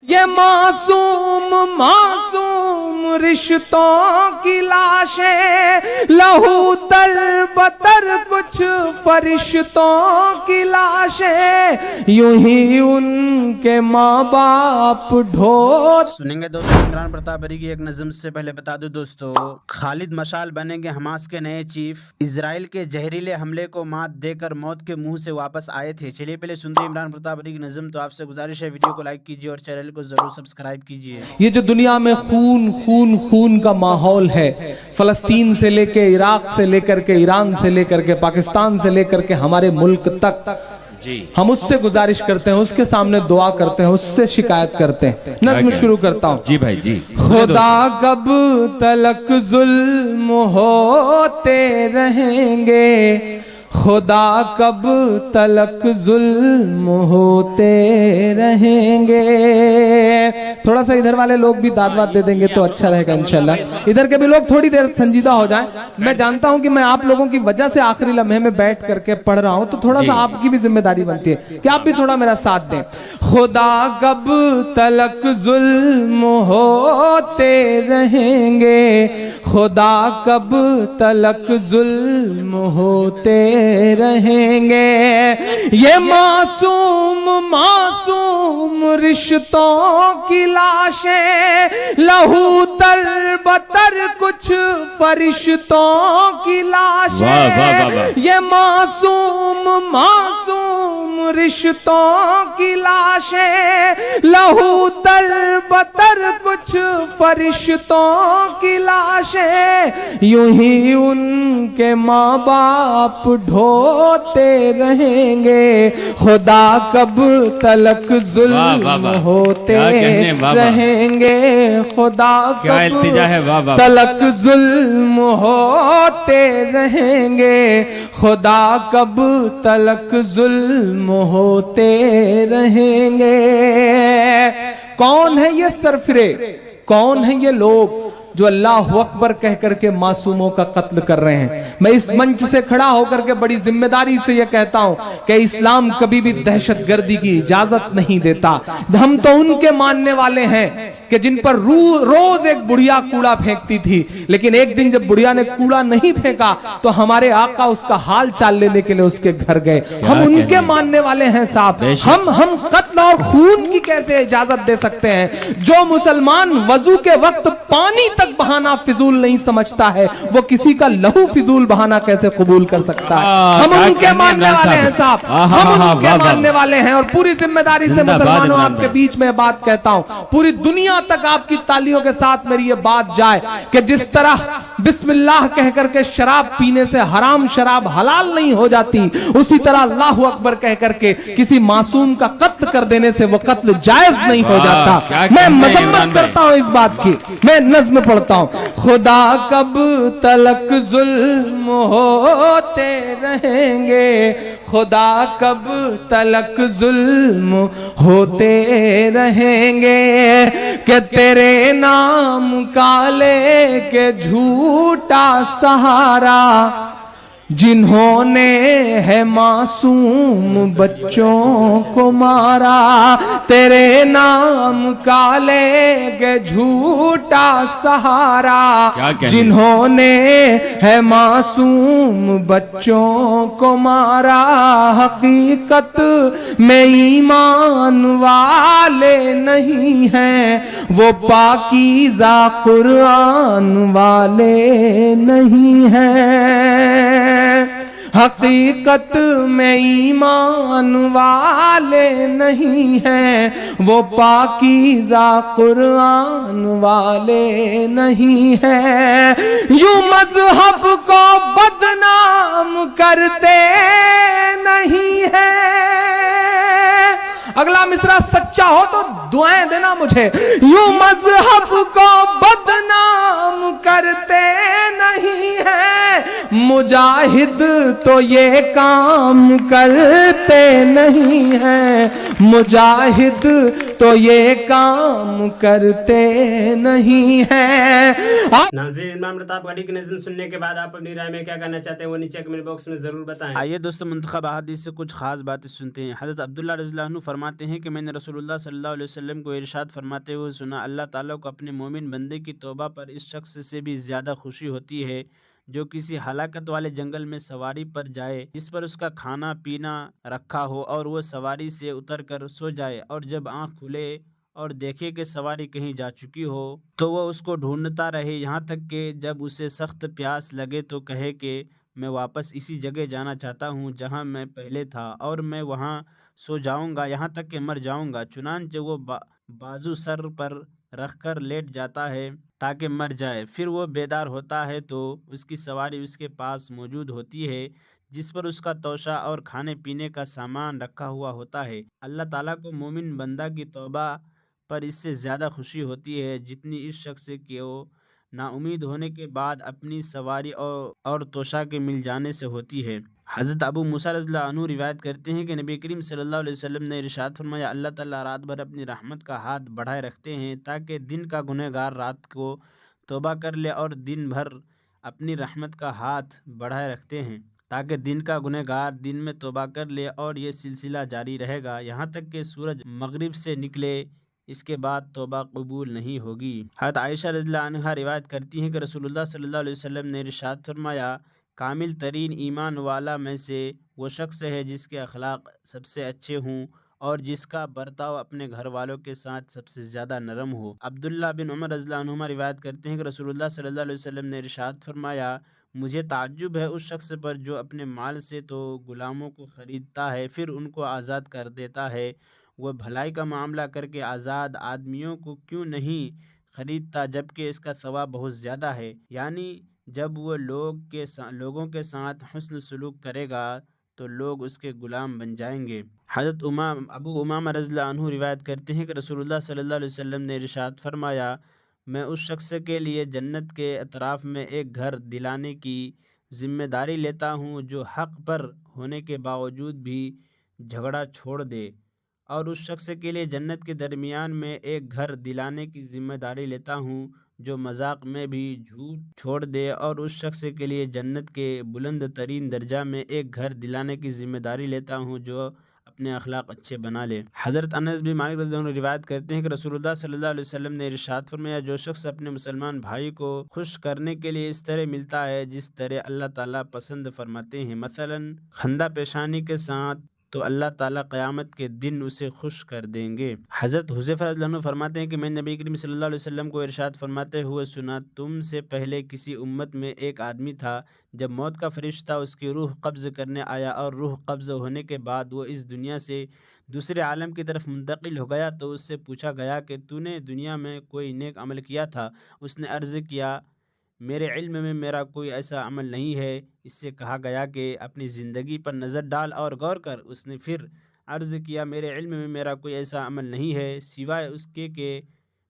یہ معصوم معصوم رشتوں کی لاشیں، لہو تر بتر کچھ فرشتوں کی لاشیں، یوں ہی ان کے ماں باپ ڈھو۔ سنیں گے دوستو عمران پرتاپ بری کی ایک نظم سے پہلے بتا دو دوستو، خالد مشعل بنیں گے حماس کے نئے چیف، اسرائیل کے زہریلے حملے کو مات دے کر موت کے منہ سے واپس آئے تھے۔ چلیے پہلے سنتے ہیں عمران پرتاپ بری کی نظم۔ تو آپ سے گزارش ہے ویڈیو کو لائک کیجیے اور چینل کو ضرور سبسکرائب کیجیے۔ یہ جو دنیا میں خون خون خون کا ماحول ہے، فلسطین سے لے کے عراق سے لے کر کے ایران سے لے کر کے پاکستان سے لے کر کے ہمارے ملک تک، ہم اس سے گزارش کرتے ہیں، اس کے سامنے دعا کرتے ہیں، اس سے شکایت کرتے ہیں۔ نظم شروع کرتا ہوں۔ جی بھائی جی۔ خدا کب تلک ظلم ہوتے رہیں گے، خدا کب تلک ظلم ہوتے رہیں گے۔ تھوڑا سا ادھر والے لوگ بھی داد واد دے دیں گے تو اچھا رہے گا انشاءاللہ۔ ادھر کے بھی لوگ تھوڑی دیر سنجیدہ ہو جائیں۔ میں جانتا ہوں کہ میں آپ لوگوں کی وجہ سے آخری لمحے میں بیٹھ کر کے پڑھ رہا ہوں، تو تھوڑا سا آپ کی بھی ذمہ داری بنتی ہے کہ آپ بھی تھوڑا میرا ساتھ دیں۔ خدا کب تلک ظلم ہوتے رہیں گے، خدا کب تلک ظلم ہوتے رہیں گے۔ یہ معصوم معصوم رشتوں کی لاشیں، لہو تر بتر کچھ فرشتوں کی لاشیں، یہ معصوم معصوم رشتوں کی لاشیں، لہو تر بتر کچھ فرشتوں کی لاشیں، یوں ہی ان کے ماں باپ ڈھوتے رہیں گے۔ خدا کب تلک ظلم ہوتے رہیں گے، خدا کب تلک ظلم ہوتے رہیں گے، خدا کب تلک ظلم ہوتے رہیں گے۔ کون ہے یہ سرفرے، کون ہے یہ لوگ جو اللہ اکبر کہہ کر کے معصوموں کا قتل کر رہے ہیں؟ میں اس منچ سے کھڑا ہو کر کے بڑی ذمہ داری سے یہ کہتا ہوں کہ اسلام کبھی بھی دہشت گردی کی اجازت نہیں دیتا۔ ہم تو ان کے ماننے والے ہیں کہ جن پر روز ایک بڑھیا کوڑا پھینکتی تھی، لیکن ایک دن جب بڑھیا نے کوڑا نہیں پھینکا تو ہمارے آقا اس کا حال چال لینے کے لیے اس کے گھر گئے۔ ہم ان کے ماننے والے ہیں صاحب۔ ہم قتل اور خون کی کیسے اجازت دے سکتے ہیں؟ جو مسلمان وضو کے وقت پانی تک بہانا فضول نہیں سمجھتا ہے، وہ کسی کا لہو فضول بہانا کیسے قبول کر سکتا ہے؟ ہم ان کے ماننے والے ہیں صاحب، ہم ان کے ماننے والے ہیں۔ اور پوری ذمہ داری سے مسلمانوں آپ کے بیچ میں بات کہتا ہوں، پوری دنیا تک آپ کی تالیوں کے ساتھ میری یہ بات جائے کہ جس طرح بسم اللہ کہہ کر کے شراب پینے سے حرام شراب حلال نہیں ہو جاتی، اسی طرح اللہ اکبر کہہ کر کے کسی معصوم کا قتل کر دینے سے وہ قتل جائز نہیں ہو جاتا۔ میں مذمت کرتا ہوں اس بات کی۔ میں نظم پڑھتا ہوں۔ خدا کب تلک ظلم ہوتے رہیں گے، خدا کب تلک ظلم ہوتے رہیں گے، کہ تیرے نام کا لے کے جھوٹا سہارا، جنہوں نے ہے معصوم بچوں کو مارا، تیرے نام کا لے کے جھوٹا سہارا، جنہوں نے ہے معصوم بچوں کو مارا۔ حقیقت میں ایمان والے نہیں ہیں، وہ پاکیزہ قرآن والے نہیں ہیں۔ حقیقت میں ایمان والے نہیں ہیں، وہ پاکیزہ قرآن والے نہیں ہیں۔ یوں مذہب کو بدنام کرتے نہیں ہیں۔ اگلا مصرع سچا ہو تو دعائیں دینا مجھے۔ یوں مذہب کو بدنام کرتے نہیں ہیں، مجاہد تو یہ کام کرتے نہیں ہیں، مجاہد तो ये काम करते नहीं हैं। नाज़रीन, इमरान प्रताप गढ़ी की नज़्म सुनने के बाद आप अपनी राय में क्या कहना चाहते हैं वो नीचे कमेंट बॉक्स में ज़रूर बताएं। आइए दोस्तों, मुंतखब अहादीस से कुछ खास बातें सुनते हैं। हज़रत अब्दुल्लाह रज़ियल्लाहु अन्हु फरमाते हैं कि मैंने रसूलुल्लाह सल्लल्लाहु अलैहि वसल्लम को इरशाद फरमाते हुए सुना, अल्लाह ताला को अपने मोमिन बंदे की तौबा पर इस शख्स से भी ज़्यादा खुशी होती है जो किसी हलाकत वाले जंगल में सवारी पर जाए जिस पर उसका खाना पीना रखा हो और वो सवारी से उतर कर सो जाए, और जब आँख खुले और देखे कि सवारी कहीं जा चुकी हो तो वो उसको ढूंढता रहे, यहाँ तक कि जब उसे सख्त प्यास लगे तो कहे कि मैं वापस इसी जगह जाना चाहता हूँ जहाँ मैं पहले था, और मैं वहाँ सो जाऊँगा यहाँ तक कि मर जाऊँगा। चुनांचे वो बाजू सर पर रख कर लेट जाता है ताकि मर जाए। फिर वो बेदार होता है तो उसकी सवारी उसके पास मौजूद होती है जिस पर उसका तोशा और खाने पीने का सामान रखा हुआ होता है। अल्लाह ताला को मोमिन बंदा की तौबा पर इससे ज़्यादा खुशी होती है जितनी इस शख्स की वो नाउमीद होने के बाद अपनी सवारी और तोशा के मिल जाने से होती है। हज़रत अबू मूसा रज़ियल्लाहु अन्हु रिवायत करते हैं कि नबी करीम सल्लल्लाहु अलैहि वसल्लम ने इरशाद फरमाया, अल्लाह ताला रात भर अपनी रहमत का हाथ बढ़ाए रखते हैं ताकि दिन का गुनहगार रात को तौबा कर ले, और दिन भर अपनी रहमत का हाथ बढ़ाए रखते हैं ताकि दिन का गुनहगार दिन में तौबा कर ले, और ये सिलसिला जारी रहेगा यहाँ तक कि सूरज मगरिब से निकले, इसके बाद तौबा कबूल नहीं होगी। हज़रत आयशा रज़ियल्लाहु अन्हा रिवायत करती हैं कि रसूलुल्लाह सल्लल्लाहु अलैहि वसल्लम ने इरशाद फरमाया, कामिल तरीन ईमान वाला में से वो शख्स है जिसके अखलाक सबसे अच्छे हों और जिसका बर्ताव अपने घर वालों के साथ सबसे ज़्यादा नरम हो। अब्दुल्ला बिन उमर रज़ियल्लाहु अन्हुमा रिवायत करते हैं कि रसूलुल्लाह सल्लल्लाहु अलैहि वसल्लम ने इरशाद फरमाया, मुझे ताज्जुब है उस शख्स पर जो अपने माल से तो गुलामों को ख़रीदता है फिर उनको आज़ाद कर देता है, वह भलाई का मामला करके आज़ाद आदमियों को क्यों नहीं ख़रीदता जबकि इसका सवाब बहुत ज़्यादा है। यानी जब वो लोगों के साथ हुस्न सलूक करेगा तो लोग उसके गुलाम बन जाएंगे। हज़रत अबू उमामा रज़ियल्लाहु अन्हु रिवायत करते हैं कि रसूलुल्लाह सल्लल्लाहु अलैहि वसल्लम ने इरशाद फरमाया, मैं उस शख्स के लिए जन्नत के अतराफ में एक घर दिलाने की ज़िम्मेदारी लेता हूँ जो हक़ पर होने के बावजूद भी झगड़ा छोड़ दे, और उस शख्स के लिए जन्नत के दरमियान में एक घर दिलाने की ज़िम्मेदारी लेता हूँ जो मजाक में भी झूठ छोड़ दे, और उस शख्स के लिए जन्नत के बुलंद तरीन दर्जा में एक घर दिलाने की ज़िम्मेदारी लेता हूँ जो अपने अखलाक अच्छे बना ले। हज़रत अनस बिन मालिक रज़ियल्लाहु अन्हु रिवायत करते हैं कि रसूलुल्लाह सल्लल्लाहु अलैहि वसल्लम ने इरशाद फरमाया, जो शख्स अपने मुसलमान भाई को खुश करने के लिए इस तरह मिलता है जिस तरह अल्लाह ताला पसंद फरमाते हैं, मसलन खंदा पेशानी के साथ, तो अल्लाह ताला क़यामत के दिन उसे खुश कर देंगे। हज़रत हुज़ैफ़ा रज़ियल्लाहु अन्हु फरमाते हैं कि मैंने नबी करीम सल्लल्लाहु अलैहि वसल्लम को इरशाद फरमाते हुए सुना, तुम से पहले किसी उम्मत में एक आदमी था, जब मौत का फरिश्ता उसकी रूह कब्ज़ करने आया और रूह कब्ज़ होने के बाद वो इस दुनिया से दूसरे आलम की तरफ मुंतकिल हो गया तो उससे पूछा गया कि तूने दुनिया में कोई नेक अमल किया था? उसने अर्ज़ किया, मेरे इल्म में मेरा कोई ऐसा अमल नहीं है। इससे कहा गया कि अपनी ज़िंदगी पर नज़र डाल और गौर कर। उसने फिर अर्ज़ किया, मेरे इल्म में मेरा कोई ऐसा अमल नहीं है सिवाय उसके कि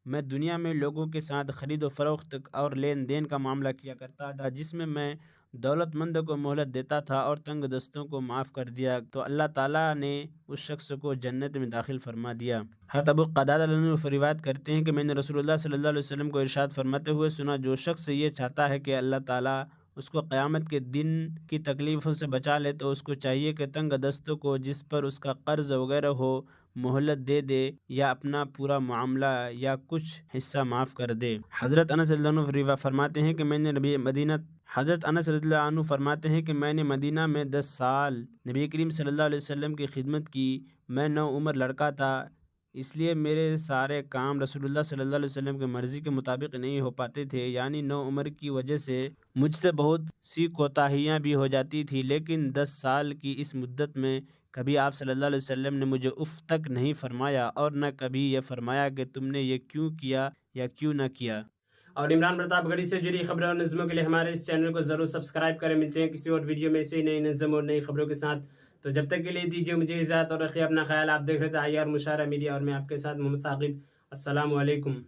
मैं दुनिया में लोगों के साथ ख़रीद व फ़रोख्त और लेन देन का मामला किया करता था जिसमें मैं दौलतमंद को मोहलत देता था और तंग दस्तों को माफ़ कर दिया, तो अल्लाह ताला ने उस शख्स को जन्नत में दाखिल फरमा दिया। हज़रत अबू क़तादा रिवायत करते हैं कि मैंने रसूलुल्लाह सल्लल्लाहु अलैहि वसल्लम को इरशाद फरमाते हुए सुना, जो शख्स ये चाहता है कि अल्लाह ताला उसको क़यामत के दिन की तकलीफ़ों से बचा ले तो उसको चाहिए कि तंग दस्तों को जिस पर उसका कर्ज़ वगैरह हो मोहलत दे दे या अपना पूरा मामला या कुछ हिस्सा माफ़ कर दे। हज़रत अनस रज़ियल्लाहु अन्हु फरमाते हैं कि हज़रत अनस रज़ियल्लाहु अन्हु फरमाते हैं कि मैंने मदीना में 10 साल नबी करीम सल्लल्लाहु अलैहि वसल्लम की खिदमत की। मैं नौ उम्र लड़का था, इसलिए मेरे सारे काम रसूलुल्लाह सल्लल्लाहु अलैहि वसल्लम की मर्ज़ी के मुताबिक नहीं हो पाते थे, यानी नौ उम्र की वजह से मुझसे बहुत सी कोताहियाँ भी हो जाती थी, लेकिन 10 साल की इस मुद्दत में कभी आप सल्लल्लाहु अलैहि वसल्लम ने मुझे उफ़ तक नहीं फरमाया और न कभी ये फरमाया कि तुमने ये क्यों किया या क्यों न किया। और इमरान प्रतापगढ़ी से जुड़ी खबरों और नज़्मों के लिए हमारे इस चैनल को ज़रूर सब्सक्राइब करें। मिलते हैं किसी और वीडियो में ऐसे ही नई नज़्म और नई खबरों के साथ। तो जब तक के लिए दीजिए मुझे इजाज़त और रखिए अपना ख्याल। आप देख रहे थे IR मुशायरा मीडिया और मैं आपके साथ मोहम्मद ताक़िब। अस्सलामु अलैकुम।